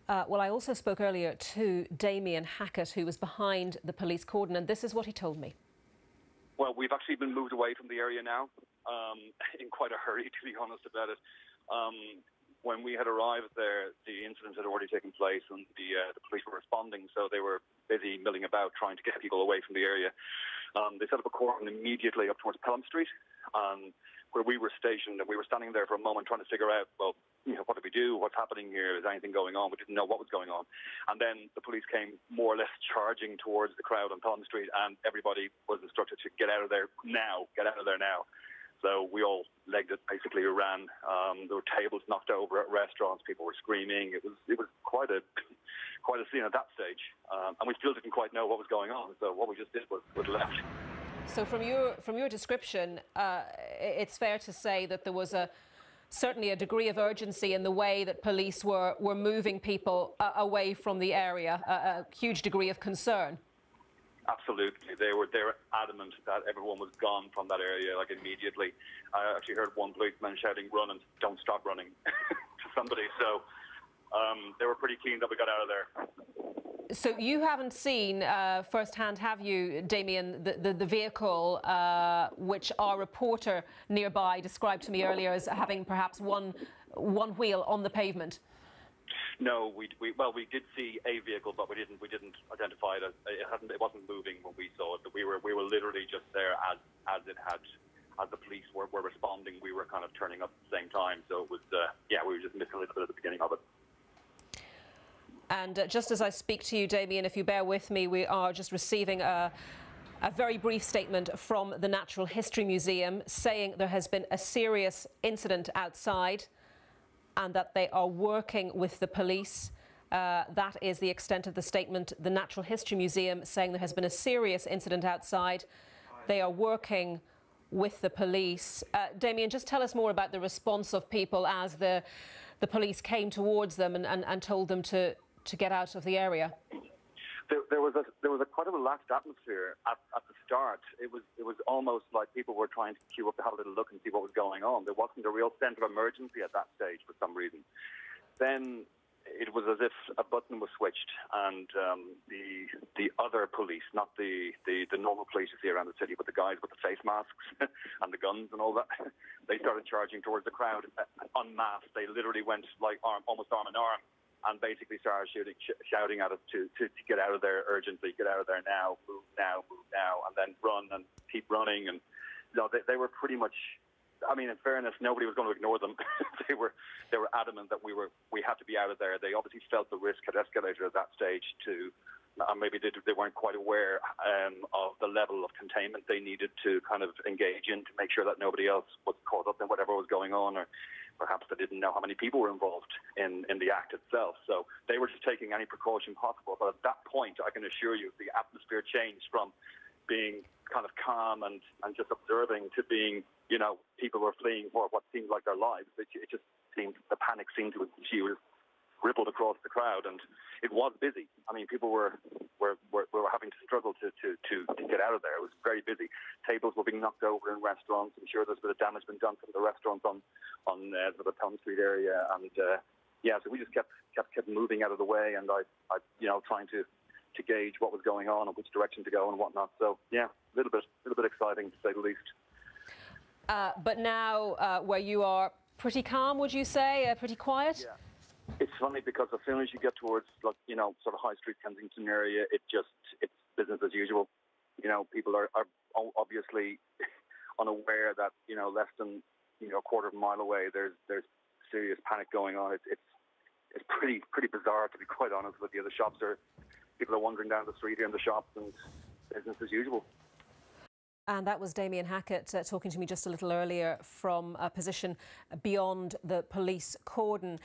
Well, I also spoke earlier to Damien Hackett, who was behind the police cordon, and this is what he told me. Well, we've actually been moved away from the area now, in quite a hurry, to be honest about it. When we had arrived there, the incident had already taken place and the police were responding, so they were busy milling about trying to get people away from the area. They set up a cordon immediately up towards Pelham Street, where we were stationed, and we were standing there for a moment trying to figure out, well, what do we do? What's happening here? Is anything going on? We didn't know what was going on. And then the police came more or less charging towards the crowd on Pelham Street, and everybody was instructed to get out of there now, get out of there now. So we all legged it, basically ran. There were tables knocked over at restaurants. People were screaming. It was quite a scene at that stage. And we still didn't quite know what was going on. So what we just did was left. So from your description, it's fair to say that there was certainly a degree of urgency in the way that police were moving people away from the area, a huge degree of concern. Absolutely. They were adamant that everyone was gone from that area, like, immediately. I actually heard one policeman shouting, "Run and don't stop running," to somebody. So they were pretty keen that we got out of there. So you haven't seen firsthand, have you, Damien, the vehicle which our reporter nearby described to me earlier as having perhaps one wheel on the pavement? No, we did see a vehicle, but we didn't identify it. It wasn't moving when we saw it. We were literally just there as the police were responding. We were kind of turning up at the same time. So it was we were just missing a little bit at the beginning of it. And just as I speak to you, Damien, if you bear with me, we are just receiving a very brief statement from the Natural History Museum saying there has been a serious incident outside and that they are working with the police. That is the extent of the statement. The Natural History Museum saying there has been a serious incident outside. They are working with the police. Damien, just tell us more about the response of people as the police came towards them and told them to get out of the area. There was a quite a relaxed atmosphere at the start. It was almost like people were trying to queue up to have a little look and see what was going on. There wasn't a real sense of emergency at that stage for some reason. Then it was as if a button was switched, and the other police, not the normal police you see around the city, but the guys with the face masks and the guns and all that, they started charging towards the crowd en masse. They literally went like almost arm in arm, and basically started shouting at us to get out of there urgently, get out of there now, move now, and then run and keep running. And they were pretty much, I mean, in fairness, nobody was going to ignore them. they were adamant that we had to be out of there. They obviously felt the risk had escalated at that stage to, maybe they weren't quite aware of the level of containment they needed to kind of engage in to make sure that nobody else was caught up in whatever was going on, or perhaps they didn't know how many people were involved in the act itself. So they were just taking any precaution possible. But at that point, I can assure you, the atmosphere changed from being kind of calm and just observing to being, people were fleeing for what seemed like their lives. It just seemed, the panic seemed to rippled across the crowd, and it was busy. I mean, people were having to struggle to get out of there. It was very busy. Tables were being knocked over in restaurants. I'm sure there's a bit of damage been done to the restaurants on the Pelham Street area, and so we just kept moving out of the way, and I trying to gauge what was going on and which direction to go and whatnot. So a little bit exciting, to say the least. But now, where you are, pretty calm, would you say? Pretty quiet? Yeah. It's funny because as soon as you get towards, sort of High Street, Kensington area, it's business as usual. People are obviously unaware that, less than, a quarter of a mile away, there's serious panic going on. It's pretty bizarre, to be quite honest with you. People are wandering down the street here in the shops, and business as usual. And that was Damien Hackett talking to me just a little earlier from a position beyond the police cordon.